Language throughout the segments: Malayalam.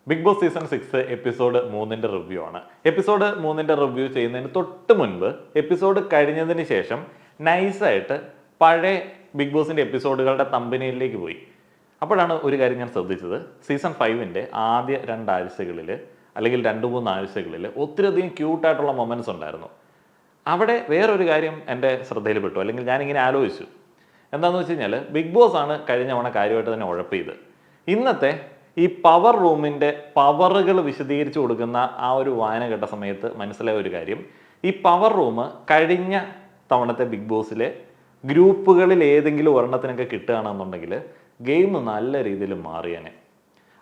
ബിഗ് ബോസ് സീസൺ 6 എപ്പിസോഡ് 3ന്റെ റിവ്യൂ ആണ്. എപ്പിസോഡ് 3ന്റെ റിവ്യൂ ചെയ്യുന്നതിന് തൊട്ട് മുൻപ് എപ്പിസോഡ് കഴിഞ്ഞതിന് ശേഷം നൈസായിട്ട് പഴയ ബിഗ് ബോസിന്റെ എപ്പിസോഡുകളുടെ തമ്പനിയിലേക്ക് പോയി. അപ്പോഴാണ് ഒരു കാര്യം ഞാൻ ശ്രദ്ധിച്ചത്. സീസൺ 5ന്റെ ആദ്യ 2 ആഴ്ചകളിൽ അല്ലെങ്കിൽ 2-3 ആഴ്ചകളിൽ ഒത്തിരിയധികം ക്യൂട്ടായിട്ടുള്ള മൊമെന്റ്സ് ഉണ്ടായിരുന്നു. അവിടെ വേറൊരു കാര്യം എൻ്റെ ശ്രദ്ധയിൽപ്പെട്ടു, അല്ലെങ്കിൽ ഞാനിങ്ങനെ ആലോചിച്ചു. എന്താണെന്ന് വെച്ച് കഴിഞ്ഞാൽ ബിഗ് ബോസ് ആണ് കഴിഞ്ഞ തവണ കാര്യമായിട്ട് തന്നെ ഉഴപ്പിയത്. ഇന്നത്തെ ഈ പവർ റൂമിൻ്റെ പവറുകൾ വിശദീകരിച്ചു കൊടുക്കുന്ന ആ ഒരു വായന കേട്ട സമയത്ത് മനസ്സിലായ ഒരു കാര്യം, ഈ പവർ റൂം കഴിഞ്ഞ തവണത്തെ ബിഗ് ബോസിലെ ഗ്രൂപ്പുകളിൽ ഏതെങ്കിലും ഒരെണ്ണത്തിനൊക്കെ കിട്ടുകയാണെന്നുണ്ടെങ്കിൽ ഗെയിം നല്ല രീതിയിൽ മാറിയേനെ.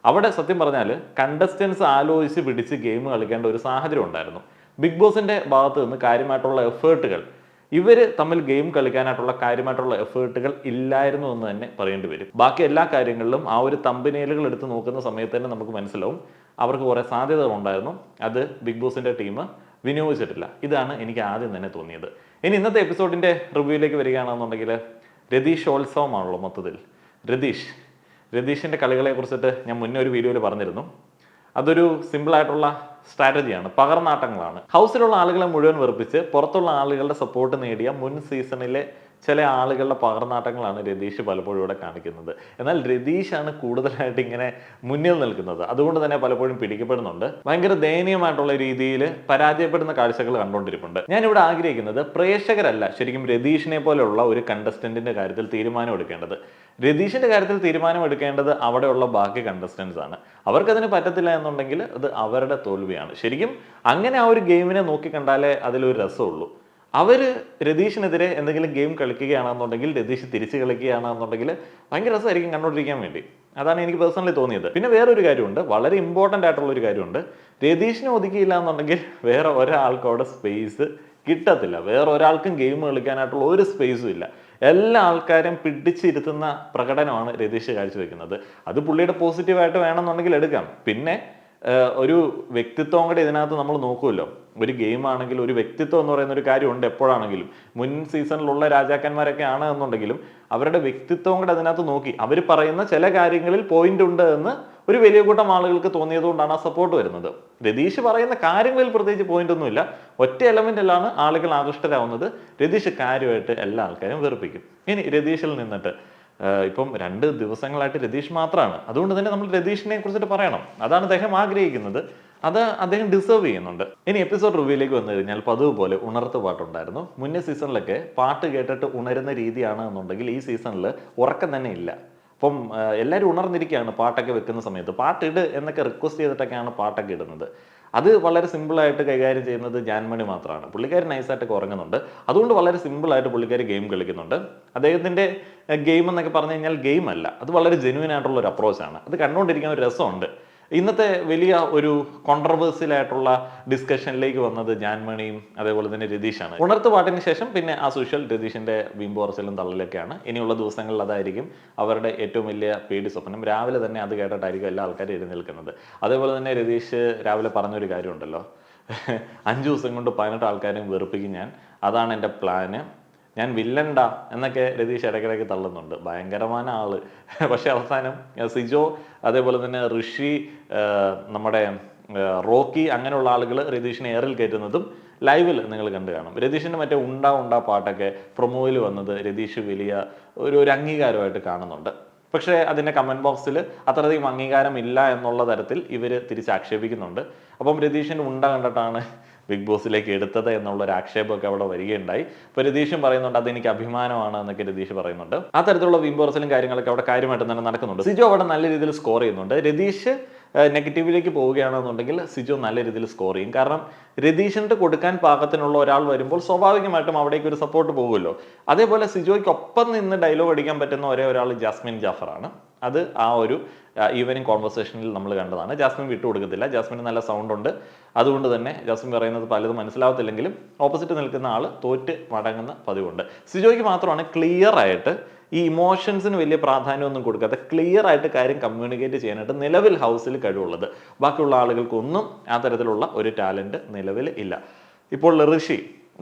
അവിടെ സത്യം പറഞ്ഞാൽ കണ്ടസ്റ്റൻസ് ആലോചിച്ച് പിടിച്ച് ഗെയിം കളിക്കേണ്ട ഒരു സാഹചര്യം ഉണ്ടായിരുന്നു. ബിഗ് ബോസിൻ്റെ ഭാഗത്ത് നിന്ന് കാര്യമായിട്ടുള്ള എഫേർട്ടുകൾ, ഇവർ തമ്മിൽ ഗെയിം കളിക്കാനായിട്ടുള്ള കാര്യമായിട്ടുള്ള എഫേർട്ടുകൾ ഇല്ലായിരുന്നു എന്ന് തന്നെ പറയേണ്ടി വരും. ബാക്കി എല്ലാ കാര്യങ്ങളിലും ആ ഒരു തമ്പനയിലുകൾ എടുത്ത് നോക്കുന്ന സമയത്ത് തന്നെ നമുക്ക് മനസ്സിലാവും അവർക്ക് കുറേ സാധ്യതകൾ ഉണ്ടായിരുന്നു. അത് ബിഗ് ബോസിൻ്റെ ടീം വിനിയോഗിച്ചിട്ടില്ല. ഇതാണ് എനിക്ക് ആദ്യം തന്നെ തോന്നിയത്. ഇനി ഇന്നത്തെ എപ്പിസോഡിൻ്റെ റിവ്യൂയിലേക്ക് വരികയാണെന്നുണ്ടെങ്കിൽ രതീഷോത്സവമാണല്ലോ മൊത്തത്തിൽ. രതീഷിൻ്റെ കളികളെ കുറിച്ചിട്ട് ഞാൻ മുന്നേ ഒരു വീഡിയോയിൽ പറഞ്ഞിരുന്നു. അതൊരു സിമ്പിളായിട്ടുള്ള സ്ട്രാറ്റജിയാണ്, പകർനാട്ടങ്ങളാണ്. ഹൗസിലുള്ള ആളുകളെ മുഴുവൻ വെറുപ്പിച്ച് പുറത്തുള്ള ആളുകളുടെ സപ്പോർട്ട് നേടിയ മുൻ സീസണിലെ ചില ആളുകളുടെ പകർനാട്ടങ്ങളാണ് രതീഷ് പലപ്പോഴും ഇവിടെ കാണിക്കുന്നത്. എന്നാൽ രതീഷാണ് കൂടുതലായിട്ട് ഇങ്ങനെ മുന്നിൽ നിൽക്കുന്നത്. അതുകൊണ്ട് തന്നെ പലപ്പോഴും പിടിക്കപ്പെടുന്നുണ്ട്. ഭയങ്കര ദയനീയമായിട്ടുള്ള രീതിയിൽ പരാജയപ്പെടുന്ന കാഴ്ചകൾ കണ്ടുകൊണ്ടിരിപ്പുണ്ട്. ഞാനിവിടെ ആഗ്രഹിക്കുന്നത് പ്രേക്ഷകരല്ല ശരിക്കും രതീഷിനെ പോലെയുള്ള ഒരു കണ്ടസ്റ്റന്റിന്റെ കാര്യത്തിൽ തീരുമാനം എടുക്കേണ്ടത്. രതീഷിന്റെ കാര്യത്തിൽ തീരുമാനം എടുക്കേണ്ടത് അവിടെയുള്ള ബാക്കി കണ്ടസ്റ്റൻസ് ആണ്. അവർക്കതിന് പറ്റത്തില്ല എന്നുണ്ടെങ്കിൽ അത് അവരുടെ തോൽവിയാണ്. ശരിക്കും അങ്ങനെ ആ ഒരു ഗെയിമിനെ നോക്കിക്കണ്ടാലേ അതിലൊരു രസമുള്ളൂ. അവർ രതീഷിനെതിരെ എന്തെങ്കിലും ഗെയിം കളിക്കുകയാണെന്നുണ്ടെങ്കിൽ, രതീഷ് തിരിച്ച് കളിക്കുകയാണെന്നുണ്ടെങ്കിൽ ഭയങ്കര രസമായിരിക്കും കണ്ടുകൊണ്ടിരിക്കാൻ വേണ്ടി. അതാണ് എനിക്ക് പേഴ്സണലി തോന്നിയത്. പിന്നെ വേറൊരു കാര്യമുണ്ട്, വളരെ ഇമ്പോർട്ടൻ്റ് ആയിട്ടുള്ള ഒരു കാര്യമുണ്ട്. രതീഷിനെ ഒതുക്കിയില്ല എന്നുണ്ടെങ്കിൽ വേറെ ഒരാൾക്കും അവിടെ സ്പേസ് കിട്ടത്തില്ല. വേറെ ഒരാൾക്കും ഗെയിം കളിക്കാനായിട്ടുള്ള ഒരു സ്പേസും ഇല്ല. എല്ലാ ആൾക്കാരും പിടിച്ചിരുത്തുന്ന പ്രകടനമാണ് രതീഷ് കാഴ്ചവെക്കുന്നത്. അത് പുള്ളിയുടെ പോസിറ്റീവായിട്ട് വേണമെന്നുണ്ടെങ്കിൽ എടുക്കാം. പിന്നെ ഒരു വ്യക്തിത്വം കൂടെ ഇതിനകത്ത് നമ്മൾ നോക്കുമല്ലോ. ഒരു ഗെയിം ആണെങ്കിൽ ഒരു വ്യക്തിത്വം എന്ന് പറയുന്ന ഒരു കാര്യമുണ്ട് എപ്പോഴാണെങ്കിലും. മുൻ സീസണിലുള്ള രാജാക്കന്മാരൊക്കെ ആണ് എന്നുണ്ടെങ്കിലും അവരുടെ വ്യക്തിത്വം കൂടെ അതിനകത്ത് നോക്കി അവർ പറയുന്ന ചില കാര്യങ്ങളിൽ പോയിന്റ് ഉണ്ട് എന്ന് ഒരു വലിയ കൂട്ടം ആളുകൾക്ക് തോന്നിയതുകൊണ്ടാണ് ആ സപ്പോർട്ട് വരുന്നത്. രതീഷ് പറയുന്ന കാര്യങ്ങളിൽ പ്രത്യേകിച്ച് പോയിന്റ് ഒന്നുമില്ല. ഒറ്റ എലമെന്റിലാണ് ആളുകൾ ആകൃഷ്ടരാവുന്നത്. രതീഷ് കാര്യമായിട്ട് എല്ലാ ആൾക്കാരും വെറുപ്പിക്കും. ഇനി രതീഷിൽ നിന്നിട്ട് ഇപ്പം 2 ദിവസങ്ങളായിട്ട് രതീഷ് മാത്രമാണ്. അതുകൊണ്ട് തന്നെ നമ്മൾ രതീഷിനെ കുറിച്ചിട്ട് പറയണം. അതാണ് അദ്ദേഹം ആഗ്രഹിക്കുന്നത്. അത് അദ്ദേഹം ഡിസേർവ് ചെയ്യുന്നുണ്ട്. ഇനി എപ്പിസോഡ് റിവ്യൂയിലേക്ക് വന്നു കഴിഞ്ഞാൽ പതിവ് പോലെ ഉണർത്ത് പാട്ടുണ്ടായിരുന്നു. മുന്നേ സീസണിലൊക്കെ പാട്ട് കേട്ടിട്ട് ഉണരുന്ന രീതിയാണ് എന്നുണ്ടെങ്കിൽ ഈ സീസണിൽ ഉറക്കം തന്നെ ഇല്ല. അപ്പം എല്ലാവരും ഉണർന്നിരിക്കുകയാണ് പാട്ടൊക്കെ വെക്കുന്ന സമയത്ത്. പാട്ടിട് എന്നൊക്കെ റിക്വസ്റ്റ് ചെയ്തിട്ടൊക്കെയാണ് പാട്ടൊക്കെ ഇടുന്നത്. അത് വളരെ സിമ്പിളായിട്ട് കൈകാര്യം ചെയ്യുന്നത് ജാൻമണി മാത്രമാണ്. പുള്ളിക്കാരി നൈസായിട്ടൊക്കെ ഉറങ്ങുന്നുണ്ട്. അതുകൊണ്ട് വളരെ സിമ്പിളായിട്ട് പുള്ളിക്കാരി ഗെയിം കളിക്കുന്നുണ്ട്. അദ്ദേഹത്തിൻ്റെ ഗെയിം എന്നൊക്കെ പറഞ്ഞു കഴിഞ്ഞാൽ ഗെയിം അല്ല, അത് വളരെ ജെന്യൂൻ ആയിട്ടുള്ള ഒരു അപ്രോച്ചാണ്. അത് കണ്ടുകൊണ്ടിരിക്കാൻ ഒരു രസമുണ്ട്. ഇന്നത്തെ വലിയ ഒരു കോൺട്രവേഴ്സ്യൽ ആയിട്ടുള്ള ഡിസ്കഷനിലേക്ക് വന്നത് ജാൻമണിയും അതേപോലെ തന്നെ രതീഷാണ്. ഉണർത്ത് പാട്ടിന് ശേഷം പിന്നെ ആ സോഷ്യൽ രതീഷിന്റെ വീമ്പുറച്ചിലും തള്ളലൊക്കെയാണ്. ഇനിയുള്ള ദിവസങ്ങളിൽ അതായിരിക്കും അവരുടെ ഏറ്റവും വലിയ പേടി സ്വപ്നം. രാവിലെ തന്നെ അത് കേട്ടിട്ടായിരിക്കും എല്ലാ ആൾക്കാരും എഴുന്നേൽക്കുന്നത്. അതേപോലെ തന്നെ രതീഷ് രാവിലെ പറഞ്ഞൊരു കാര്യമുണ്ടല്ലോ, 5 ദിവസം കൊണ്ട് 18 ആൾക്കാരെയും വെറുപ്പിക്കും ഞാൻ, അതാണ് എൻ്റെ പ്ലാന്, ഞാൻ വില്ലണ്ട എന്നൊക്കെ രതീഷ് ഇടയ്ക്കിടയ്ക്ക് തള്ളുന്നുണ്ട്. ഭയങ്കരമായ ആള്. പക്ഷെ അവസാനം സിജോ അതേപോലെ തന്നെ ഋഷി, നമ്മുടെ റോക്കി, അങ്ങനെയുള്ള ആളുകൾ രതീഷിനെ എയറിൽ കയറ്റുന്നതും ലൈവിൽ നിങ്ങൾ കണ്ടു കാണും. രതീഷിൻ്റെ മറ്റേ ഉണ്ടാ പാട്ടൊക്കെ പ്രൊമോയിൽ വന്നത് രതീഷ് വലിയ ഒരു അംഗീകാരമായിട്ട് കാണുന്നുണ്ട്. പക്ഷേ അതിൻ്റെ കമൻറ്റ് ബോക്സിൽ അത്രയധികം അംഗീകാരം ഇല്ല എന്നുള്ള തരത്തിൽ ഇവർ തിരിച്ചാക്ഷേപിക്കുന്നുണ്ട്. അപ്പം രതീഷിൻ്റെ കണ്ടിട്ടാണ് ബിഗ് ബോസിലേക്ക് എടുത്തത് എന്നുള്ളൊരു ആക്ഷേപമൊക്കെ അവിടെ വരികയുണ്ടായി. ഇപ്പോൾ രതീഷും പറയുന്നുണ്ട് അതെനിക്ക് അഭിമാനമാണ് എന്നൊക്കെ രതീഷ് പറയുന്നുണ്ട്. ആ തരത്തിലുള്ള വീമ്പുറച്ചിലും കാര്യങ്ങളൊക്കെ അവിടെ കാര്യമായിട്ട് തന്നെ നടക്കുന്നുണ്ട്. സിജോ അവിടെ നല്ല രീതിയിൽ സ്കോർ ചെയ്യുന്നുണ്ട്. രതീഷ് നെഗറ്റീവിലേക്ക് പോവുകയാണെന്നുണ്ടെങ്കിൽ സിജോ നല്ല രീതിയിൽ സ്കോർ ചെയ്യും. കാരണം രതീഷിന് കൊടുക്കാൻ പാകത്തിനുള്ള ഒരാൾ വരുമ്പോൾ സ്വാഭാവികമായിട്ടും അവിടേക്ക് ഒരു സപ്പോർട്ട് പോകുമല്ലോ. അതേപോലെ സിജോയ്ക്കൊപ്പം നിന്ന് ഡയലോഗ് അടിക്കാൻ പറ്റുന്ന ഒരേ ഒരാൾ ജാസ്മിൻ ജാഫറാണ്. അത് ആ ഒരു ഈവനിങ് കോൺവെർസേഷനിൽ നമ്മൾ കണ്ടതാണ്. ജാസ്മിൻ വിട്ടുകൊടുക്കത്തില്ല. ജാസ്മിന് നല്ല സൗണ്ട് ഉണ്ട്. അതുകൊണ്ട് തന്നെ ജാസ്മിൻ പറയുന്നത് പലതും മനസ്സിലാവത്തില്ലെങ്കിലും ഓപ്പോസിറ്റ് നിൽക്കുന്ന ആൾ തോറ്റ് മടങ്ങുന്ന പതിവുണ്ട്. സിജോയ്ക്ക് മാത്രമാണ് ക്ലിയർ ആയിട്ട് ഈ ഇമോഷൻസിന് വലിയ പ്രാധാന്യമൊന്നും കൊടുക്കാതെ ക്ലിയർ ആയിട്ട് കാര്യം കമ്മ്യൂണിക്കേറ്റ് ചെയ്യാനായിട്ട് നിലവിൽ ഹൗസിൽ കഴിവുള്ളത്. ബാക്കിയുള്ള ആളുകൾക്കൊന്നും ആ തരത്തിലുള്ള ഒരു ടാലൻറ്റ് നിലവിൽ ഇല്ല. ഇപ്പോൾ ഋഷി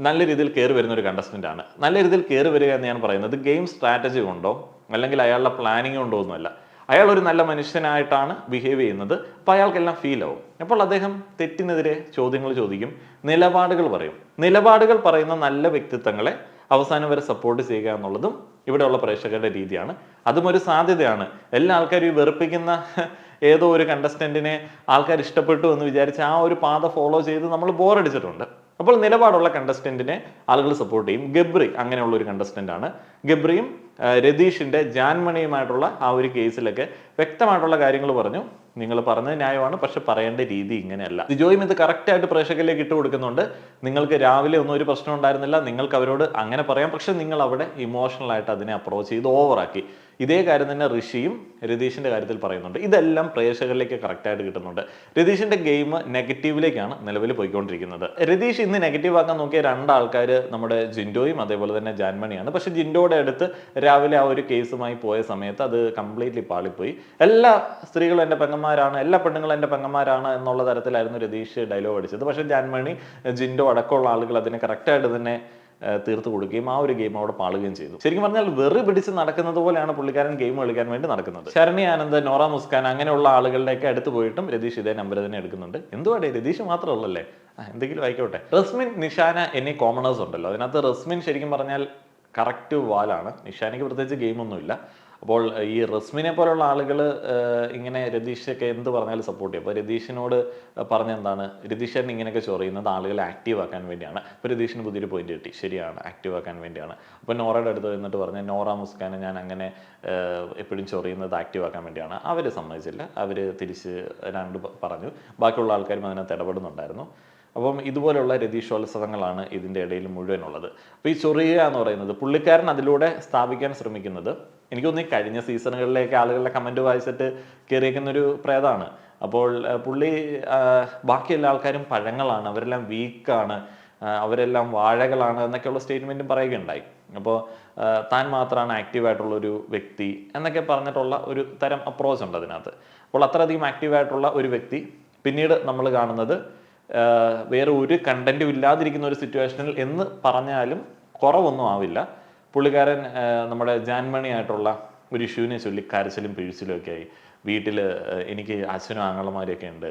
നല്ല രീതിയിൽ കയറി വരുന്ന ഒരു കണ്ടസ്റ്റൻ്റ് ആണ്. നല്ല രീതിയിൽ കയറി വരിക എന്ന് ഞാൻ പറയുന്നത് ഗെയിം സ്ട്രാറ്റജി കൊണ്ടോ അല്ലെങ്കിൽ അയാളുടെ പ്ലാനിങ് കൊണ്ടോ ഒന്നുമല്ല. അയാൾ ഒരു നല്ല മനുഷ്യനായിട്ടാണ് ബിഹേവ് ചെയ്യുന്നത്. അപ്പോൾ അയാൾക്കെല്ലാം ഫീൽ ആവും. അപ്പോൾ അദ്ദേഹം തെറ്റിനെതിരെ ചോദ്യങ്ങൾ ചോദിക്കും, നിലപാടുകൾ പറയും. നിലപാടുകൾ പറയുന്ന നല്ല വ്യക്തിത്വങ്ങളെ അവസാനം വരെ സപ്പോർട്ട് ചെയ്യുക എന്നുള്ളതും ഇവിടെയുള്ള പ്രേക്ഷകരുടെ രീതിയാണ്. അതും ഒരു സാധ്യതയാണ്. എല്ലാ ആൾക്കാരും ഈ വെറുപ്പിക്കുന്ന ഏതോ ഒരു കണ്ടസ്റ്റന്റിനെ ആൾക്കാർ ഇഷ്ടപ്പെട്ടു എന്ന് വിചാരിച്ച് ആ ഒരു പാത ഫോളോ ചെയ്ത് നമ്മൾ ബോറടിച്ചിട്ടുണ്ട്. അപ്പോൾ നിലപാടുള്ള കണ്ടസ്റ്റന്റിനെ ആളുകൾ സപ്പോർട്ട് ചെയ്യും. ഗബ്രി അങ്ങനെയുള്ള ഒരു കണ്ടസ്റ്റന്റ് ആണ്. ഗബ്രിയും രതീഷിന്റെ ജാൻമണിയുമായിട്ടുള്ള ആ ഒരു കേസിലൊക്കെ വ്യക്തമായിട്ടുള്ള കാര്യങ്ങൾ പറഞ്ഞു. നിങ്ങൾ പറഞ്ഞത് ന്യായമാണ്, പക്ഷെ പറയേണ്ട രീതി ഇങ്ങനെയല്ല. ജിജോയും ഇത് കറക്റ്റായിട്ട് പ്രേക്ഷകരിലേക്ക് ഇട്ട് കൊടുക്കുന്നുണ്ട്. നിങ്ങൾക്ക് രാവിലെ ഒന്നും ഒരു പ്രശ്നം ഉണ്ടായിരുന്നില്ല, നിങ്ങൾക്ക് അവരോട് അങ്ങനെ പറയാം, പക്ഷെ നിങ്ങൾ അവിടെ ഇമോഷണൽ ആയിട്ട് അതിനെ അപ്രോച്ച് ചെയ്ത് ഓവറാക്കി. ഇതേ കാര്യം തന്നെ ഋഷിയും രതീഷിന്റെ കാര്യത്തിൽ പറയുന്നുണ്ട്. ഇതെല്ലാം പ്രേക്ഷകരിലേക്ക് കറക്റ്റായിട്ട് കിട്ടുന്നുണ്ട്. രതീഷിന്റെ ഗെയിം നെഗറ്റീവിലേക്കാണ് നിലവിൽ പോയിക്കൊണ്ടിരിക്കുന്നത്. രതീഷ് ഇന്ന് നെഗറ്റീവ് ആക്കാൻ നോക്കിയ രണ്ടാൾക്കാർ നമ്മുടെ ജിൻഡോയും അതേപോലെ തന്നെ ജാൻമണിയാണ്. പക്ഷെ ജിൻഡോയുടെ അടുത്ത് രാവിലെ ആ ഒരു കേസുമായി പോയ സമയത്ത് അത് കംപ്ലീറ്റ്ലി പാളിപ്പോയി. എല്ലാ സ്ത്രീകളും എൻ്റെ പെങ്ങന്മാരാണ്, എല്ലാ പെണ്ണുങ്ങളും എൻ്റെ പെങ്ങന്മാരാണ് എന്നുള്ള തരത്തിലായിരുന്നു രതീഷ് ഡയലോഗ് അടിച്ചത്. പക്ഷെ ജാൻമണി, ജിൻഡോ അടക്കമുള്ള ആളുകൾ അതിനെ കറക്റ്റായിട്ട് തന്നെ തീർത്ത് കൊടുക്കുകയും ആ ഒരു ഗെയിം അവിടെ പാളുകയും ചെയ്തു. ശരിക്കും പറഞ്ഞാൽ വെറി പിടിച്ച് നടക്കുന്നത് പോലെയാണ് പുള്ളിക്കാരൻ ഗെയിം കളിക്കാൻ വേണ്ടി നടക്കുന്നത്. ശരണി ആനന്ദ്, നോറ മുസ്കാൻ അങ്ങനെയുള്ള ആളുകളുടെയൊക്കെ അടുത്ത് പോയിട്ടും രതീഷ് ഇതേ നമ്പർ തന്നെ എടുക്കുന്നുണ്ട്. എന്തുവാടേ, രതീഷ് മാത്രമല്ലല്ലേ, എന്തെങ്കിലും ആയിക്കോട്ടെ. റസ്മിൻ, നിഷാന എന്നീ കോമണേഴ്സ് ഉണ്ടല്ലോ. അതിനകത്ത് റസ്മിൻ ശരിക്കും പറഞ്ഞാൽ കറക്റ്റ് വാലാണ്. നിഷാനയ്ക്ക് പ്രത്യേകിച്ച് ഗെയിമൊന്നുമില്ല. അപ്പോൾ ഈ റസ്മിനെ പോലുള്ള ആളുകൾ ഇങ്ങനെ രതീഷൊക്കെ എന്ത് പറഞ്ഞാലും സപ്പോർട്ട് ചെയ്യും. അപ്പോൾ രതീഷിനോട് പറഞ്ഞ എന്താണ്, രതീഷൻ ഇങ്ങനെയൊക്കെ ചൊറിയുന്നത് ആളുകളെ ആക്റ്റീവ് ആക്കാൻ വേണ്ടിയാണ്. അപ്പോൾ രതീഷിന് പുതിയൊരു പോയിന്റ് കിട്ടി, ശരിയാണ്, ആക്റ്റീവ് ആക്കാൻ വേണ്ടിയാണ്. അപ്പോൾ നോറയുടെ അടുത്ത് എന്നിട്ട് പറഞ്ഞ നോറ മുസ്കാനെ ഞാൻ അങ്ങനെ എപ്പോഴും ചൊറിയുന്നത് ആക്റ്റീവ് ആക്കാൻ വേണ്ടിയാണ്. അവർ സമ്മതിച്ചില്ല, അവർ തിരിച്ച് രണ്ട് പറഞ്ഞു. ബാക്കിയുള്ള ആൾക്കാരും അതിനകത്ത് ഇടപെടുന്നുണ്ടായിരുന്നു. അപ്പം ഇതുപോലെയുള്ള രതീഷോത്സവങ്ങളാണ് ഇതിൻ്റെ ഇടയിൽ മുഴുവനുള്ളത്. അപ്പോൾ ഈ ചൊറിയുക എന്ന് പറയുന്നത് പുള്ളിക്കാരൻ അതിലൂടെ സ്ഥാപിക്കാൻ ശ്രമിക്കുന്നത്, എനിക്ക് തോന്നുന്നു ഈ കഴിഞ്ഞ സീസണുകളിലേക്ക് ആളുകളുടെ കമൻറ്റ് വായിച്ചിട്ട് കയറിയേക്കുന്നൊരു പ്രേതാണ്. അപ്പോൾ പുള്ളി ബാക്കിയെല്ലാ ആൾക്കാരും പഴങ്ങളാണ്, അവരെല്ലാം വീക്കാണ്, അവരെല്ലാം വാഴകളാണ് എന്നൊക്കെയുള്ള സ്റ്റേറ്റ്മെൻറ്റും പറയുകയുണ്ടായി. അപ്പോൾ താൻ മാത്രമാണ് ആക്റ്റീവായിട്ടുള്ളൊരു വ്യക്തി എന്നൊക്കെ പറഞ്ഞിട്ടുള്ള ഒരു തരം അപ്രോച്ച് ഉണ്ട് അതിനകത്ത്. അപ്പോൾ അത്രയധികം ആക്റ്റീവായിട്ടുള്ള ഒരു വ്യക്തി പിന്നീട് നമ്മൾ കാണുന്നത് വേറെ ഒരു കണ്ടന്റും ഇല്ലാതിരിക്കുന്ന ഒരു സിറ്റുവേഷനിൽ എന്ന് പറഞ്ഞാലും കുറവൊന്നും ആവില്ല. പുള്ളിക്കാരൻ നമ്മുടെ ജാൻമണിയായിട്ടുള്ള ഒരു ഇഷ്യൂവിനെ ചൊല്ലി കരച്ചിലും പിഴിച്ചിലും ഒക്കെ ആയി. വീട്ടിൽ എനിക്ക് അച്ഛനും ആങ്ങളമാരൊക്കെ ഉണ്ട്,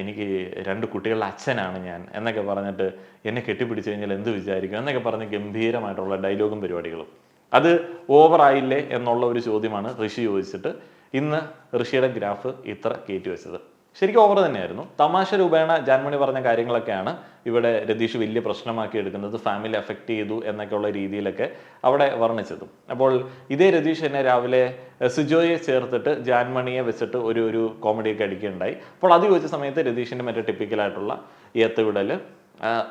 എനിക്ക് 2 കുട്ടികളുടെ അച്ഛനാണ് ഞാൻ എന്നൊക്കെ പറഞ്ഞിട്ട് എന്നെ കെട്ടിപ്പിടിച്ച് കഴിഞ്ഞാൽ എന്ത് വിചാരിക്കും എന്നൊക്കെ പറഞ്ഞ് ഗംഭീരമായിട്ടുള്ള ഡയലോഗും പരിപാടികളും. അത് ഓവറായില്ലേ എന്നുള്ള ഒരു ചോദ്യമാണ് ഋഷി ചോദിച്ചിട്ട് ഇന്ന് ഋഷിയുടെ ഗ്രാഫ് ഇത്ര കയറ്റി വെച്ചത്. ശരിക്കും ഓവർ തന്നെയായിരുന്നു. തമാശ രൂപേണ ജാൻമണി പറഞ്ഞ കാര്യങ്ങളൊക്കെയാണ് ഇവിടെ രതീഷ് വലിയ പ്രശ്നമാക്കി എടുക്കുന്നത്. ഫാമിലി അഫക്റ്റ് ചെയ്തു എന്നൊക്കെയുള്ള രീതിയിലൊക്കെ അവിടെ വർണ്ണിച്ചതും. അപ്പോൾ ഇതേ രതീഷ് എന്നെ രാവിലെ സിജോയെ ചേർത്തിട്ട് ജാൻമണിയെ വെച്ചിട്ട് ഒരു കോമഡിയൊക്കെ അടിക്കുകയുണ്ടായി. അപ്പോൾ അത് ചോദിച്ച സമയത്ത് രതീഷിൻ്റെ മറ്റേ ടിപ്പിക്കലായിട്ടുള്ള ഏത്തുവിടൽ,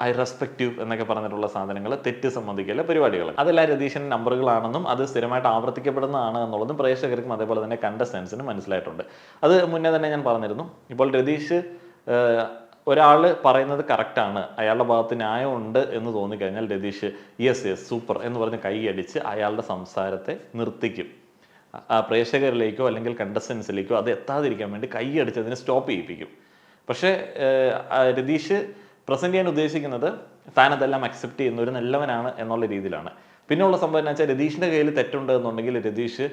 ഐ റെസ്പെക്ട് യു എന്നൊക്കെ പറഞ്ഞിട്ടുള്ള സാധനങ്ങൾ, തെറ്റ് സമ്മതിക്കൽ പരിപാടികൾ, അതെല്ലാം രതീഷിൻ്റെ നമ്പറുകളാണെന്നും അത് സ്ഥിരമായിട്ട് ആവർത്തിക്കപ്പെടുന്നതാണ് എന്നുള്ളതും പ്രേക്ഷകർക്കും അതേപോലെ തന്നെ കണ്ടസ്റ്റൻസിനും മനസ്സിലായിട്ടുണ്ട്. അത് മുന്നേ തന്നെ ഞാൻ പറഞ്ഞിരുന്നു. ഇപ്പോൾ രതീഷ് ഒരാൾ പറയുന്നത് കറക്റ്റാണ്, അയാളുടെ ഭാഗത്ത് ന്യായമുണ്ട് എന്ന് തോന്നിക്കഴിഞ്ഞാൽ രതീഷ് യെസ് സൂപ്പർ എന്ന് പറഞ്ഞ് കൈയടിച്ച് അയാളുടെ സംസാരത്തെ നിർത്തിക്കും. പ്രേക്ഷകരിലേക്കോ അല്ലെങ്കിൽ കണ്ടസ്റ്റൻസിലേക്കോ അത് എത്താതിരിക്കാൻ വേണ്ടി കൈയടിച്ച് അതിനെ സ്റ്റോപ്പ് ചെയ്യിപ്പിക്കും. പക്ഷേ രതീഷ് പ്രസന്റ് ചെയ്യാൻ ഉദ്ദേശിക്കുന്നത് താൻ അതെല്ലാം അക്സെപ്റ്റ് ചെയ്യുന്ന ഒരു നല്ലവനാണ് എന്നുള്ള രീതിയിലാണ്. പിന്നെയുള്ള സംഭവം എന്ന് വെച്ചാൽ രതീഷിൻ്റെ കയ്യിൽ തെറ്റുണ്ട് എന്നുണ്ടെങ്കിൽ രതീഷ്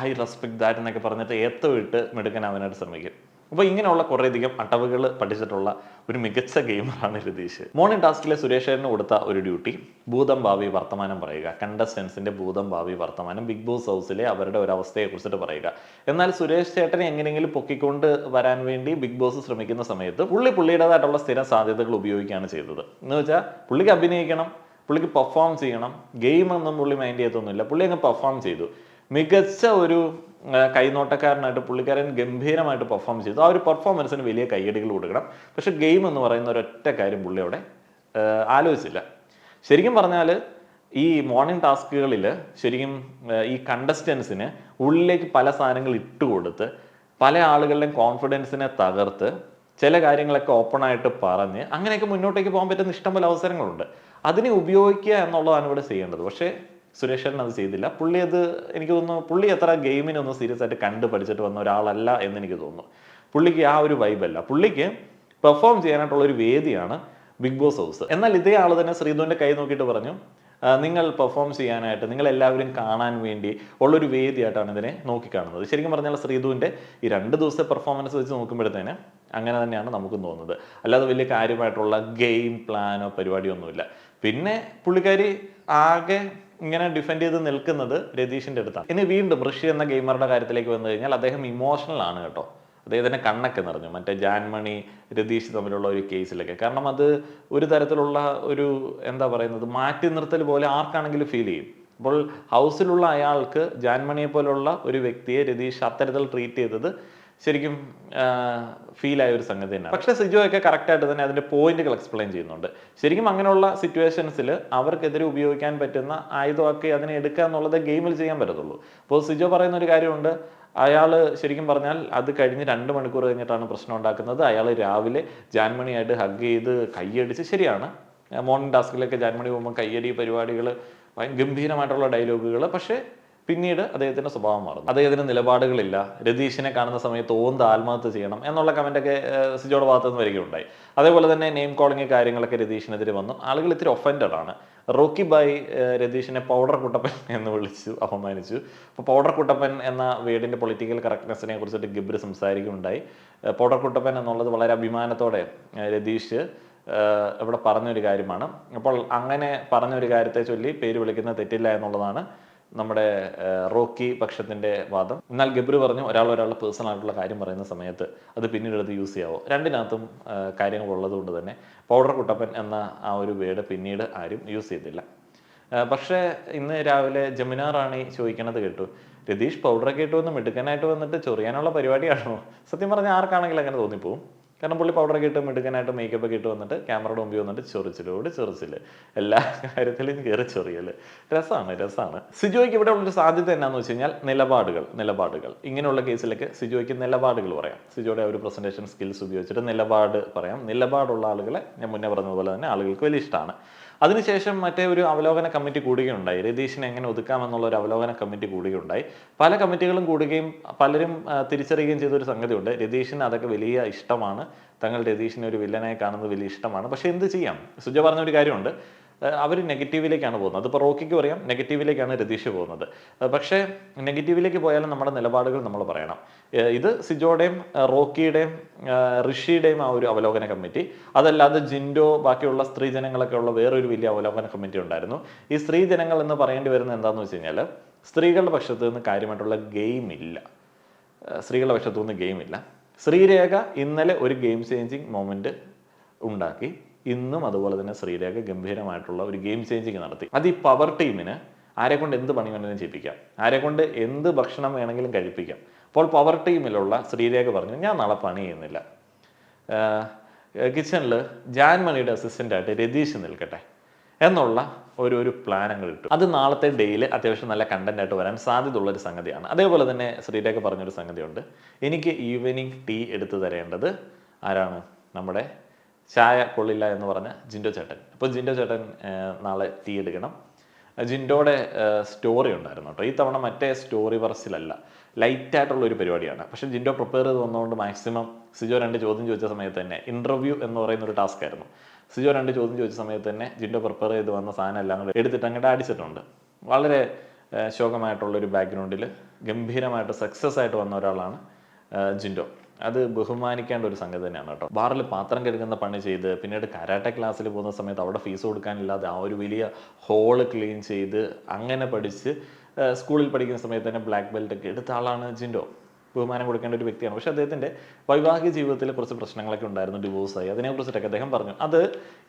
ഐ റെസ്പെക്ട് ദാറ്റ് എന്നൊക്കെ പറഞ്ഞിട്ട് ഏത്തമിട്ട് മെടുക്കാനാവാനായിട്ട് ശ്രമിക്കും. അപ്പോൾ ഇങ്ങനെയുള്ള കുറേയധികം അടവുകൾ പഠിച്ചിട്ടുള്ള ഒരു മികച്ച ഗെയിമറാണ് രതീഷ്. മോർണിംഗ് ടാസ്കിലെ സുരേഷേട്ടന് കൊടുത്ത ഒരു ഡ്യൂട്ടി ഭൂതം ഭാവി വർത്തമാനം പറയുക, കണ്ടസ്റ്റൻസിന്റെ ഭൂതം ഭാവി വർത്തമാനം ബിഗ് ബോസ് ഹൗസിലെ അവരുടെ ഒരു അവസ്ഥയെ കുറിച്ചിട്ട് പറയുക. എന്നാൽ സുരേഷ് ചേട്ടനെ എങ്ങനെയെങ്കിലും പൊക്കിക്കൊണ്ട് വരാൻ വേണ്ടി ബിഗ് ബോസ് ശ്രമിക്കുന്ന സമയത്ത് പുള്ളിയുടേതായിട്ടുള്ള സ്ഥിര സാധ്യതകൾ ഉപയോഗിക്കുകയാണ് ചെയ്തത്. എന്ന് വെച്ചാൽ പുള്ളിക്ക് അഭിനയിക്കണം, പുള്ളിക്ക് പെർഫോം ചെയ്യണം, ഗെയിമൊന്നും പുള്ളി മൈൻഡ് ചെയ്തൊന്നുമില്ല, പുള്ളി അങ്ങ് പെർഫോം ചെയ്തു. മികച്ച ഒരു കൈനോട്ടക്കാരനായിട്ട് പുള്ളിക്കാരൻ ഗംഭീരമായിട്ട് പെർഫോം ചെയ്തു. ആ ഒരു പെർഫോമൻസിന് വലിയ കയ്യടികൾ കൊടുക്കണം. പക്ഷെ ഗെയിം എന്ന് പറയുന്ന ഒരൊറ്റ കാര്യം പുള്ളി അവിടെ ആലോചിച്ചില്ല. ശരിക്കും പറഞ്ഞാൽ ഈ മോർണിംഗ് ടാസ്കുകളിൽ ശരിക്കും ഈ കണ്ടസ്റ്റൻസിന് ഉള്ളിലേക്ക് പല സാധനങ്ങൾ ഇട്ടുകൊടുത്ത് പല ആളുകളുടെയും കോൺഫിഡൻസിനെ തകർത്ത് ചില കാര്യങ്ങളൊക്കെ ഓപ്പണായിട്ട് പറഞ്ഞ് അങ്ങനെയൊക്കെ മുന്നോട്ടേക്ക് പോകാൻ പറ്റുന്ന ഇഷ്ടംപോലെ അവസരങ്ങളുണ്ട്. അതിനെ ഉപയോഗിക്കുക എന്നുള്ളതാണ് ഇവിടെ ചെയ്യേണ്ടത്. പക്ഷേ സുരേഷേട്ടൻ അത് ചെയ്തില്ല. പുള്ളി അത് എനിക്ക് തോന്നുന്നു പുള്ളി അത്ര ഗെയിമിനൊന്നും സീരിയസ് ആയിട്ട് കണ്ട് പഠിച്ചിട്ട് വന്ന ഒരാളല്ല എന്ന് എനിക്ക് തോന്നുന്നു. പുള്ളിക്ക് ആ ഒരു വൈബല്ല. പുള്ളിക്ക് പെർഫോം ചെയ്യാനായിട്ടുള്ള ഒരു വേദിയാണ് ബിഗ് ബോസ് ഹൗസ്. എന്നാൽ ഇതേ ആൾ തന്നെ ശ്രീധുവിൻ്റെ കൈ നോക്കിയിട്ട് പറഞ്ഞു, നിങ്ങൾ പെർഫോം ചെയ്യാനായിട്ട് നിങ്ങളെല്ലാവരും കാണാൻ വേണ്ടി ഉള്ളൊരു വേദിയായിട്ടാണ് ഇതിനെ നോക്കിക്കാണുന്നത്. ശരിക്കും പറഞ്ഞാൽ ശ്രീധുവിൻ്റെ ഈ 2 ദിവസത്തെ പെർഫോമൻസ് വെച്ച് നോക്കുമ്പോഴത്തേന് അങ്ങനെ തന്നെയാണ് നമുക്കും തോന്നുന്നത്. അല്ലാതെ വലിയ കാര്യമായിട്ടുള്ള ഗെയിം പ്ലാനോ പരിപാടിയോ ഒന്നുമില്ല. പിന്നെ പുള്ളിക്കാരി ആകെ ഇങ്ങനെ ഡിഫെൻഡ് ചെയ്ത് നിൽക്കുന്നത് രതീഷിൻ്റെ അടുത്താണ്. ഇനി വീണ്ടും ഋഷി എന്ന ഗെയിമറുടെ കാര്യത്തിലേക്ക് വന്നു കഴിഞ്ഞാൽ അദ്ദേഹം ഇമോഷണൽ ആണ് കേട്ടോ. അദ്ദേഹത്തിൻ്റെ കണ്ണൊക്കെ നിറഞ്ഞു മറ്റേ ജാൻമണി രതീഷ് തമ്മിലുള്ള ഒരു കേസിലൊക്കെ. കാരണം അത് ഒരു തരത്തിലുള്ള ഒരു എന്താ പറയുന്നത് മാറ്റി നിർത്തൽ പോലെ ആർക്കാണെങ്കിലും ഫീൽ ചെയ്യും. അപ്പോൾ ഹൗസിലുള്ള അയാൾക്ക് ജാൻമണിയെ പോലുള്ള ഒരു വ്യക്തിയെ രതീഷ് അത്തരത്തിൽ ട്രീറ്റ് ചെയ്തത് ശരിക്കും ഫീലായ ഒരു സംഗതി തന്നെയാണ്. പക്ഷേ സിജോയൊക്കെ കറക്റ്റായിട്ട് തന്നെ അതിൻ്റെ പോയിന്റുകൾ എക്സ്പ്ലെയിൻ ചെയ്യുന്നുണ്ട്. ശരിക്കും അങ്ങനെയുള്ള സിറ്റുവേഷൻസിൽ അവർക്കെതിരെ ഉപയോഗിക്കാൻ പറ്റുന്ന ആയുധമാക്കി അതിനെ എടുക്കുക എന്നുള്ളത് ഗെയിമിൽ ചെയ്യാൻ പറ്റത്തുള്ളൂ. അപ്പോൾ സിജോ പറയുന്ന ഒരു കാര്യമുണ്ട്, അയാൾ ശരിക്കും പറഞ്ഞാൽ അത് കഴിഞ്ഞ് 2 മണിക്കൂർ കഴിഞ്ഞിട്ടാണ് പ്രശ്നം ഉണ്ടാക്കുന്നത്. അയാൾ രാവിലെ ജാൻമണിയായിട്ട് ഹഗ് ചെയ്ത് കൈയടിച്ച്, ശരിയാണ് മോർണിംഗ് ടാസ്കിലൊക്കെ ജാൻമണി പോകുമ്പോൾ കയ്യടി പരിപാടികൾ ഗംഭീരമായിട്ടുള്ള ഡയലോഗുകൾ, പക്ഷേ പിന്നീട് അദ്ദേഹത്തിൻ്റെ സ്വഭാവം മാറുന്നു. അദ്ദേഹത്തിന് നിലപാടുകളില്ല. രതീഷിനെ കാണുന്ന സമയത്ത് ആത്മഹത്യ ചെയ്യണം എന്നുള്ള കമൻറ്റൊക്കെ സിജോയുടെ ഭാഗത്തു നിന്ന് വരികയുണ്ടായി. അതേപോലെ തന്നെ നെയിം കോളിങ് കാര്യങ്ങളൊക്കെ രതീഷിനെതിരെ വന്നു. ആളുകൾ ഇത്തിരി ഒഫൻഡഡ് ആണ്. റോക്കി ബായ് രതീഷിനെ പൗഡർ കുട്ടപ്പൻ എന്ന് വിളിച്ചു അപമാനിച്ചു. അപ്പോൾ പൗഡർ കുട്ടപ്പൻ എന്ന വേർഡിൻ്റെ പൊളിറ്റിക്കൽ കറക്റ്റ്നെസ്സിനെ കുറിച്ചിട്ട് ഗബ്രി സംസാരിക്കുകയുണ്ടായി. പൗഡർ കുട്ടപ്പൻ എന്നുള്ളത് വളരെ അഭിമാനത്തോടെ രതീഷ് ഇവിടെ പറഞ്ഞൊരു കാര്യമാണ്. അപ്പോൾ അങ്ങനെ പറഞ്ഞൊരു കാര്യത്തെ ചൊല്ലി പേര് വിളിക്കുന്നത് തെറ്റില്ല എന്നുള്ളതാണ് നമ്മുടെ റോക്കി പക്ഷത്തിൻ്റെ വാദം. എന്നാൽ ഗബ്രി പറഞ്ഞു ഒരാളുടെ പേഴ്സണൽ ആയിട്ടുള്ള കാര്യം പറയുന്ന സമയത്ത് അത് പിന്നീട് എടുത്ത് യൂസ് ചെയ്യാവോ. രണ്ടിനകത്തും കാര്യങ്ങൾ ഉള്ളതുകൊണ്ട് തന്നെ പൗഡർ കുട്ടപ്പൻ എന്ന ആ ഒരു വേർഡ് പിന്നീട് ആരും യൂസ് ചെയ്തില്ല. പക്ഷേ ഇന്ന് രാവിലെ ജമുന റാണി ചോദിക്കണത് കേട്ടു, രതീഷ് പൗഡറൊക്കെ ഇട്ട് വന്ന് മിടുക്കനായിട്ട് വന്നിട്ട് ചൊറിയാനുള്ള പരിപാടിയാണോ? സത്യം പറഞ്ഞാൽ ആർക്കാണെങ്കിലും അങ്ങനെ തോന്നിപ്പോവും. കാരണം പുള്ളി പൗഡറൊക്കെ ഇട്ട് മിടുക്കനായിട്ട് മേക്കപ്പൊക്കെ ഇട്ട് വന്നിട്ട് ക്യാമറയുടെ മുമ്പിൽ വന്നിട്ട് ചൊറിച്ചില് എല്ലാ കാര്യത്തിലും കയറി ചൊറിയൽ രസമാണ്. സിജോയ്ക്ക് ഇവിടെ ഉള്ളൊരു സാധ്യത എന്നാന്ന് വെച്ച് കഴിഞ്ഞാൽ നിലപാടുകൾ ഇങ്ങനെയുള്ള കേസിലൊക്കെ സിജോയ്ക്ക് നിലപാടുകൾ പറയാം. സിജോയുടെ ഒരു പ്രസന്റേഷൻ സ്കിൽസ് ഉപയോഗിച്ചിട്ട് നിലപാട് പറയാം. നിലപാടുള്ള ആളുകളെ ഞാൻ മുന്നേ പറഞ്ഞതുപോലെ തന്നെ ആളുകൾക്ക് വലിയ ഇഷ്ടമാണ്. അതിനുശേഷം മറ്റേ ഒരു അവലോകന കമ്മിറ്റി കൂടുകയുണ്ടായി. രതീഷിനെ എങ്ങനെ ഒതുക്കാമെന്നുള്ള ഒരു അവലോകന കമ്മിറ്റി കൂടുകയുണ്ടായി. പല കമ്മിറ്റികളും കൂടുകയും പലരും തിരിച്ചറിയുകയും ചെയ്തൊരു സംഗതിയുണ്ട്. രതീഷിന് അതൊക്കെ വലിയ ഇഷ്ടമാണ്. തങ്ങൾ രതീഷിനെ ഒരു വില്ലനായി കാണുന്നത് വലിയ ഇഷ്ടമാണ്. പക്ഷെ എന്ത് ചെയ്യാം? സുജ പറഞ്ഞൊരു കാര്യമുണ്ട്, അവർ നെഗറ്റീവിലേക്കാണ് പോകുന്നത്. അതിപ്പോൾ റോക്കിക്ക് പറയാം, നെഗറ്റീവിലേക്കാണ് രതീഷ് പോകുന്നത്. പക്ഷേ നെഗറ്റീവിലേക്ക് പോയാലും നമ്മുടെ നിലപാടുകൾ നമ്മൾ പറയണം. ഇത് സിജോയുടെയും റോക്കിയുടെയും ഋഷിയുടെയും ആ ഒരു അവലോകന കമ്മിറ്റി. അതല്ലാതെ ജിൻഡോ ബാക്കിയുള്ള സ്ത്രീജനങ്ങളൊക്കെ ഉള്ള വേറൊരു വലിയ അവലോകന കമ്മിറ്റി ഉണ്ടായിരുന്നു. ഈ സ്ത്രീജനങ്ങൾ എന്ന് പറയേണ്ടി വരുന്നത് എന്താണെന്ന് വെച്ച് കഴിഞ്ഞാൽ സ്ത്രീകളുടെ പക്ഷത്തു നിന്ന് കാര്യമായിട്ടുള്ള ഗെയിം ഇല്ല. ശ്രീരേഖ ഇന്നലെ ഒരു ഗെയിം ചേഞ്ചിങ് മൊമെന്റ് ഉണ്ടാക്കി. ഇന്നും അതുപോലെ തന്നെ ശ്രീരേഖ ഗംഭീരമായിട്ടുള്ള ഒരു ഗെയിം ചേഞ്ചിങ് നടത്തി. അത് ഈ പവർ ടീമിന് ആരെക്കൊണ്ട് എന്ത് പണി വേണമെങ്കിലും ചെയ്യിപ്പിക്കാം, ആരെക്കൊണ്ട് എന്ത് ഭക്ഷണം വേണമെങ്കിലും കഴിപ്പിക്കാം. അപ്പോൾ പവർ ടീമിലുള്ള ശ്രീരേഖ പറഞ്ഞു, ഞാൻ നാളെ പണി ചെയ്യുന്നില്ല, കിച്ചണിൽ ജാൻമണിയുടെ അസിസ്റ്റൻ്റായിട്ട് രതീഷ് നിൽക്കട്ടെ എന്നുള്ള ഒരു പ്ലാൻ അങ്ങ് ഇട്ടു. അത് നാളത്തെ ഡേയിൽ അത്യാവശ്യം നല്ല കണ്ടന്റ് ആയിട്ട് വരാൻ സാധ്യതയുള്ളൊരു സംഗതിയാണ്. അതേപോലെ തന്നെ ശ്രീരേഖ പറഞ്ഞൊരു സംഗതിയുണ്ട്, എനിക്ക് ഈവനിങ് ടീ എടുത്തു തരേണ്ടത് ആരാണ്? നമ്മുടെ ചായ കൊള്ളില്ല എന്ന് പറഞ്ഞ ജിൻഡോ ചേട്ടൻ. അപ്പോൾ ജിൻഡോ ചേട്ടൻ നാളെ ടീ എടുക്കണം. ജിൻഡോയുടെ സ്റ്റോറി ഉണ്ടായിരുന്നു കേട്ടോ. ഈ തവണ മറ്റേ സ്റ്റോറി വർസിലല്ല, ലൈറ്റായിട്ടുള്ള ഒരു പരിപാടിയാണ്. പക്ഷേ ജിൻഡോ പ്രിപ്പയർ ചെയ്ത് വന്നതുകൊണ്ട് മാക്സിമം സിജോ 2 ചോദ്യം ചോദിച്ച സമയത്ത് തന്നെ ഇൻ്റർവ്യൂ എന്ന് പറയുന്ന ഒരു ടാസ്ക് ആയിരുന്നു. സിജോ 2 ചോദ്യം ചോദിച്ച സമയത്ത് തന്നെ ജിൻഡോ പ്രിപ്പയർ ചെയ്ത് വന്ന സാധനം എല്ലാം കൂടെ എടുത്തിട്ട് അങ്ങോട്ട് അടിച്ചിട്ടുണ്ട്. വളരെ ശോകമായിട്ടുള്ളൊരു ബാക്ക്ഗ്രൗണ്ടിൽ ഗംഭീരമായിട്ട് സക്സസ് ആയിട്ട് വന്ന ഒരാളാണ് ജിൻഡോ. അത് ബഹുമാനിക്കേണ്ട ഒരു സംഗതി തന്നെയാണ് കേട്ടോ. ബാറിൽ പാത്രം കഴുകുന്ന പണി ചെയ്ത് പിന്നീട് കരാട്ടെ ക്ലാസ്സിൽ പോകുന്ന സമയത്ത് അവിടെ ഫീസ് കൊടുക്കാനില്ലാതെ ആ ഒരു വലിയ ഹോള് ക്ലീൻ ചെയ്ത് അങ്ങനെ പഠിച്ച് സ്കൂളിൽ പഠിക്കുന്ന സമയത്ത് തന്നെ ബ്ലാക്ക് ബെൽറ്റ് ഒക്കെ എടുത്ത ആളാണ് ജിൻഡോ. ബഹുമാനം കൊടുക്കേണ്ട ഒരു വ്യക്തിയാണ്. പക്ഷേ അദ്ദേഹത്തിൻ്റെ വൈവാഹിക ജീവിതത്തിൽ കുറച്ച് പ്രശ്നങ്ങളൊക്കെ ഉണ്ടായിരുന്നു, ഡിവോഴ്സായി. അതിനെക്കുറിച്ചിട്ടൊക്കെ അദ്ദേഹം പറഞ്ഞു. അത്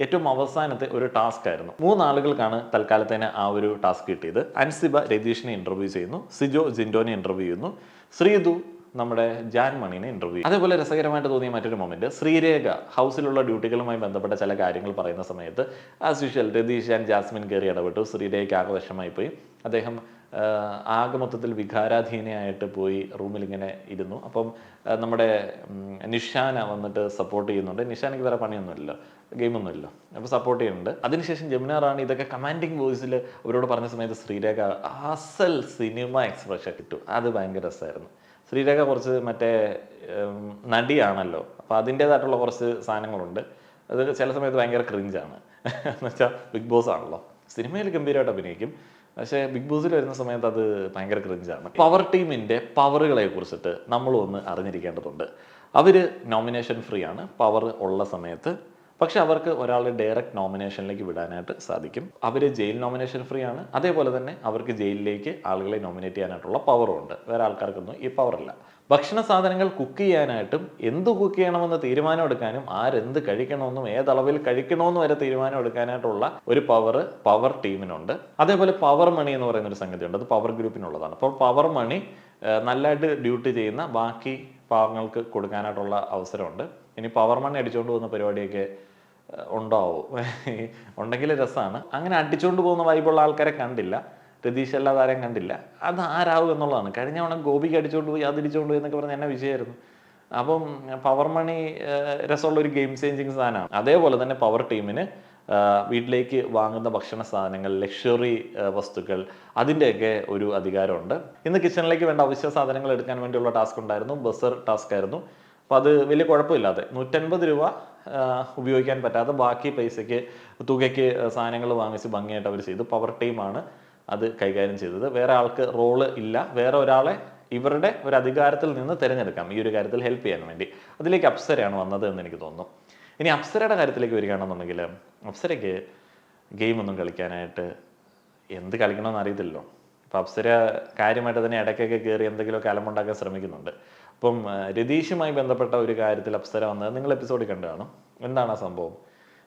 ഏറ്റവും അവസാനത്തെ ഒരു ടാസ്ക് ആയിരുന്നു. 3 ആളുകൾക്കാണ് തൽക്കാലത്തേന് ആ ഒരു ടാസ്ക് കിട്ടിയത്. അൻസിബ രതീഷിനെ ഇൻ്റർവ്യൂ ചെയ്യുന്നു, സിജോ ജിൻഡോനെ ഇൻ്റർവ്യൂ ചെയ്യുന്നു, ശ്രീധു നമ്മുടെ ജാൻമണിനെ ഇൻ്റർവ്യൂ. അതേപോലെ രസകരമായിട്ട് തോന്നിയ മറ്റൊരു മൊമെന്റ്, ശ്രീരേഖ ഹൗസിലുള്ള ഡ്യൂട്ടികളുമായി ബന്ധപ്പെട്ട ചില കാര്യങ്ങൾ പറയുന്ന സമയത്ത് as usual Ratheesh and Jasmine കയറി ഇടപെട്ടു. ശ്രീരേഖയ്ക്ക് ആകെ വിഷമായി പോയി. അദ്ദേഹം ആകെ മൊത്തത്തിൽ വികാരാധീനയായിട്ട് പോയി റൂമിൽ ഇങ്ങനെ ഇരുന്നു. അപ്പം നമ്മുടെ നിഷാന വന്നിട്ട് സപ്പോർട്ട് ചെയ്യുന്നുണ്ട്. നിഷാനയ്ക്ക് വേറെ പണിയൊന്നുമില്ല, ഗെയിമൊന്നുമില്ല, അപ്പോൾ സപ്പോർട്ട് ചെയ്യുന്നുണ്ട്. അതിനുശേഷം ജമുന റാണി ഇതൊക്കെ കമാൻഡിങ് വോയിസിൽ അവരോട് പറഞ്ഞ സമയത്ത് ശ്രീരേഖ അസൽ സിനിമ എക്സ്പ്രഷൻ കിട്ടും. അത് ഭയങ്കര രസമായിരുന്നു. ശ്രീരേഖ കുറച്ച് മറ്റേ നടിയാണല്ലോ, അപ്പോൾ അതിൻ്റേതായിട്ടുള്ള കുറച്ച് സാധനങ്ങളുണ്ട്. അത് ചില സമയത്ത് ഭയങ്കര ക്രിഞ്ചാണ്. എന്ന് വെച്ചാൽ ബിഗ് ബോസ് ആണല്ലോ, സിനിമയിൽ ഗംഭീരമായിട്ട് അഭിനയിക്കും, പക്ഷേ ബിഗ് ബോസിൽ വരുന്ന സമയത്ത് അത് ഭയങ്കര ക്രിഞ്ചാണ്. പവർ ടീമിൻ്റെ പവറുകളെ കുറിച്ചിട്ട് നമ്മളും ഒന്ന് അറിഞ്ഞിരിക്കേണ്ടതുണ്ട്. അവർ നോമിനേഷൻ ഫ്രീ ആണ് പവർ ഉള്ള സമയത്ത്. പക്ഷെ അവർക്ക് ഒരാളെ ഡയറക്റ്റ് നോമിനേഷനിലേക്ക് വിടാനായിട്ട് സാധിക്കും. അവർ ജയിൽ നോമിനേഷൻ ഫ്രീ ആണ്. അതേപോലെ തന്നെ അവർക്ക് ജയിലിലേക്ക് ആളുകളെ നോമിനേറ്റ് ചെയ്യാനായിട്ടുള്ള പവറും ഉണ്ട്. വേറെ ആൾക്കാർക്കൊന്നും ഈ പവറില്ല. ഭക്ഷണ സാധനങ്ങൾ കുക്ക് ചെയ്യാനായിട്ടും എന്ത് കുക്ക് ചെയ്യണമെന്ന് തീരുമാനം എടുക്കാനും ആരെന്ത് കഴിക്കണമെന്നും ഏതളവിൽ കഴിക്കണമെന്നും വരെ തീരുമാനം എടുക്കാനായിട്ടുള്ള ഒരു പവർ ടീമിനുണ്ട്. അതേപോലെ പവർ മണി എന്ന് പറയുന്ന ഒരു സംഗതിയുണ്ട്. അത് പവർ ഗ്രൂപ്പിനുള്ളതാണ്. അപ്പോൾ പവർ മണി നല്ലതായിട്ട് ഡ്യൂട്ടി ചെയ്യുന്ന ബാക്കി പാവങ്ങൾക്ക് കൊടുക്കാനായിട്ടുള്ള അവസരമുണ്ട്. ഇനി പവർ മണി അടിച്ചുകൊണ്ട് പോകുന്ന പരിപാടിയൊക്കെ ഉണ്ടാവും, ഉണ്ടെങ്കിൽ രസമാണ്. അങ്ങനെ അടിച്ചുകൊണ്ട് പോകുന്ന വൈബുള്ള ആൾക്കാരെ കണ്ടില്ല, രതീഷ് അല്ലാതെ ആരെയും കണ്ടില്ല. അത് ആരാവും എന്നുള്ളതാണ്. കഴിഞ്ഞ തവണ ഗോപിക്ക് അടിച്ചുകൊണ്ട് പോയി, അത് ഇടിച്ചുകൊണ്ട് പോയി എന്നൊക്കെ പറഞ്ഞ് എന്നെ വിജയമായിരുന്നു. അപ്പം പവർ മണി രസമുള്ള ഒരു ഗെയിം ചേഞ്ചിങ് സാധനമാണ്. അതേപോലെ തന്നെ പവർ ടീമിന് വീട്ടിലേക്ക് വാങ്ങുന്ന ഭക്ഷണ സാധനങ്ങൾ, ലക്ഷറി വസ്തുക്കൾ, അതിൻ്റെയൊക്കെ ഒരു അധികാരമുണ്ട്. ഇന്ന് കിച്ചണിലേക്ക് വേണ്ട അവശ്യ സാധനങ്ങൾ എടുക്കാൻ വേണ്ടിയുള്ള ടാസ്ക് ഉണ്ടായിരുന്നു, ബസർ ടാസ്ക് ആയിരുന്നു. അപ്പോൾ അത് വലിയ കുഴപ്പമില്ലാതെ 150 രൂപ ഉപയോഗിക്കാൻ പറ്റാതെ ബാക്കി തുകയ്ക്ക് സാധനങ്ങൾ വാങ്ങിച്ച് ഭംഗിയായിട്ട് അവർ ചെയ്തു. പവർ ടീമാണ് അത് കൈകാര്യം ചെയ്തത്. വേറെ ആൾക്ക് റോള് ഇല്ല, വേറെ ഒരാളെ ഇവരുടെ ഒരു അധികാരത്തിൽ നിന്ന് തിരഞ്ഞെടുക്കാം ഈ ഒരു കാര്യത്തിൽ ഹെൽപ്പ് ചെയ്യാൻ വേണ്ടി. അതിലേക്ക് അപ്സരയാണ് വന്നത് എന്ന് എനിക്ക് തോന്നുന്നു. ഇനി അപ്സരയുടെ കാര്യത്തിലേക്ക് വരികയാണെന്നുണ്ടെങ്കിൽ അപ്സരയ്ക്ക് ഗെയിമൊന്നും കളിക്കാനായിട്ട് എന്ത് കളിക്കണമെന്ന് അറിയത്തില്ലല്ലോ. അപ്പോൾ അപ്സര കാര്യമായിട്ട് തന്നെ ഇടയ്ക്കൊക്കെ കയറി എന്തെങ്കിലുമൊക്കെ അലമുണ്ടാക്കാൻ ശ്രമിക്കുന്നുണ്ട്. അപ്പം രതീഷുമായി ബന്ധപ്പെട്ട ഒരു കാര്യത്തിൽ അപ്സര വന്നത് നിങ്ങൾ എപ്പിസോഡിൽ കണ്ടു കാണും. എന്താണ് ആ സംഭവം?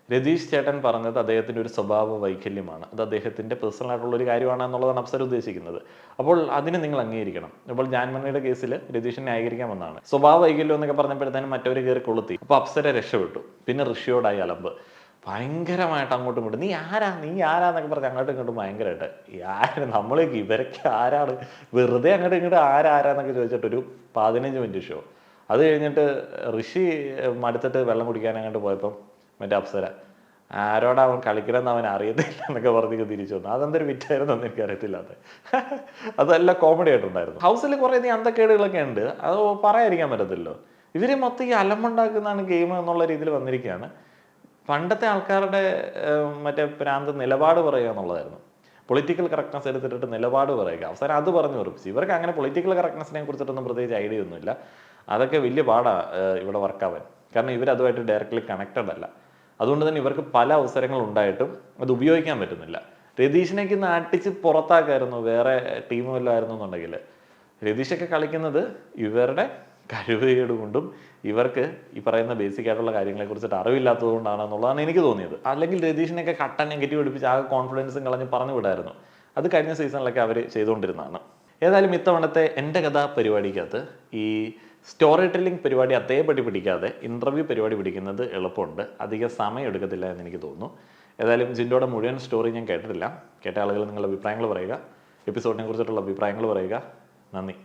രതീഷ് ചേട്ടൻ പറഞ്ഞത് അദ്ദേഹത്തിൻ്റെ ഒരു സ്വഭാവ വൈകല്യമാണ്, അത് അദ്ദേഹത്തിൻ്റെ പേഴ്സണൽ ആയിട്ടുള്ള ഒരു കാര്യമാണ് എന്നുള്ളതാണ് അപ്സര ഉദ്ദേശിക്കുന്നത്. അപ്പോൾ അതിന് നിങ്ങൾ അംഗീകരിക്കണം. അപ്പോൾ ജാൻമണിയുടെ കേസിൽ രതീഷിനെ ന്യായീകരിക്കാൻ വന്നതാണ്. സ്വഭാവ വൈകല്യം എന്നൊക്കെ പറഞ്ഞപ്പോഴത്തേനും മറ്റവർ കയറി കൊളുത്തി. അപ്പോൾ അപ്സര രക്ഷപ്പെട്ടു. പിന്നെ ഋഷിയോടായി അലമ്പ് ഭയങ്കരമായിട്ട് അങ്ങോട്ടും ഇങ്ങോട്ടും, നീ ആരാന്നൊക്കെ പറഞ്ഞ് അങ്ങോട്ടും ഇങ്ങോട്ടും ഭയങ്കരമായിട്ട് നമ്മളേക്ക് ഇവരൊക്കെ ആരാണ്, വെറുതെ അങ്ങോട്ടും ഇങ്ങോട്ടും ആരാന്നൊക്കെ ചോദിച്ചിട്ടൊരു 15 മിനിറ്റ് ഷോ. അത് കഴിഞ്ഞിട്ട് ഋഷി മടുത്തിട്ട് വെള്ളം കുടിക്കാൻ അങ്ങോട്ട് പോയപ്പം മറ്റേ അപ്സര ആരോടാ അവൻ കളിക്കണമെന്ന് അവൻ അറിയത്തില്ല എന്നൊക്കെ പറഞ്ഞ് തിരിച്ചു വന്നു. അതെന്തൊരു വിറ്റായിരുന്നു എന്ന് എനിക്കറിയത്തില്ലാതെ. അതെല്ലാം കോമഡി ആയിട്ടുണ്ടായിരുന്നു. ഹൗസിൽ കുറേ അന്തക്കേടുകളൊക്കെ ഉണ്ട്, അത് പറയാതിരിക്കാൻ പറ്റത്തില്ലോ. ഇവര് മൊത്തം ഈ അലമ്പുണ്ടാക്കുന്നതാണ് ഗെയിം എന്നുള്ള രീതിയിൽ വന്നിരിക്കുകയാണ്. പണ്ടത്തെ ആൾക്കാരുടെ മറ്റേ പ്രാന്ത് നിലപാട് പറയുക എന്നുള്ളതായിരുന്നു. പൊളിറ്റിക്കൽ കറക്റ്റ്നസ് എടുത്തിട്ട് നിലപാട് പറയുക. അവസാനം അത് പറഞ്ഞു ഉറപ്പിച്ചു. ഇവർക്ക് അങ്ങനെ പൊളിറ്റിക്കൽ കറക്റ്റ്നസിനെ കുറിച്ചിട്ടൊന്നും പ്രത്യേകിച്ച് ഐഡിയ ഒന്നുമില്ല. അതൊക്കെ വലിയ പാടാണ് ഇവിടെ വർക്കാവാൻ. കാരണം ഇവരതുമായിട്ട് ഡയറക്റ്റ്ലി കണക്റ്റഡ് അല്ല. അതുകൊണ്ട് തന്നെ ഇവർക്ക് പല അവസരങ്ങൾ ഉണ്ടായിട്ടും അത് ഉപയോഗിക്കാൻ പറ്റുന്നില്ല. രതീഷിനേക്ക് നാട്ടിച്ച് പുറത്താക്കായിരുന്നു വേറെ ടീം വല്ലതായിരുന്നു എന്നുണ്ടെങ്കിൽ. രതീഷൊക്കെ കളിക്കുന്നത് ഇവരുടെ കഴിവുകേട് കൊണ്ടും ഇവർക്ക് ഈ പറയുന്ന ബേസിക് ആയിട്ടുള്ള കാര്യങ്ങളെ കുറിച്ചിട്ട് അറിവില്ലാത്തത് കൊണ്ടാണെന്നുള്ളതാണ് എനിക്ക് തോന്നിയത്. അല്ലെങ്കിൽ രതീഷിനെയൊക്കെ കട്ട നെഗറ്റീവ് പഠിപ്പിച്ച് ആകെ കോൺഫിഡൻസും കളഞ്ഞ് പറഞ്ഞു വിടായിരുന്നു. അത് കഴിഞ്ഞ സീസണിലൊക്കെ അവർ ചെയ്തുകൊണ്ടിരുന്നതാണ്. ഏതായാലും ഇത്തവണത്തെ എൻ്റെ കഥ പരിപാടിക്കകത്ത് ഈ സ്റ്റോറി ടെല്ലിംഗ് പരിപാടി അതേപടി പിടിക്കാതെ ഇൻ്റർവ്യൂ പരിപാടി പിടിക്കുന്നത് എളുപ്പമുണ്ട്, അധികം സമയം എടുക്കത്തില്ല എന്ന് എനിക്ക് തോന്നുന്നു. ഏതായാലും ജിൻഡോയുടെ മുഴുവൻ സ്റ്റോറി ഞാൻ കേട്ടിട്ടില്ല. കേട്ട ആളുകൾ നിങ്ങളുടെ അഭിപ്രായങ്ങൾ പറയുക, എപ്പിസോഡിനെ കുറിച്ചിട്ടുള്ള അഭിപ്രായങ്ങൾ പറയുക. നന്ദി.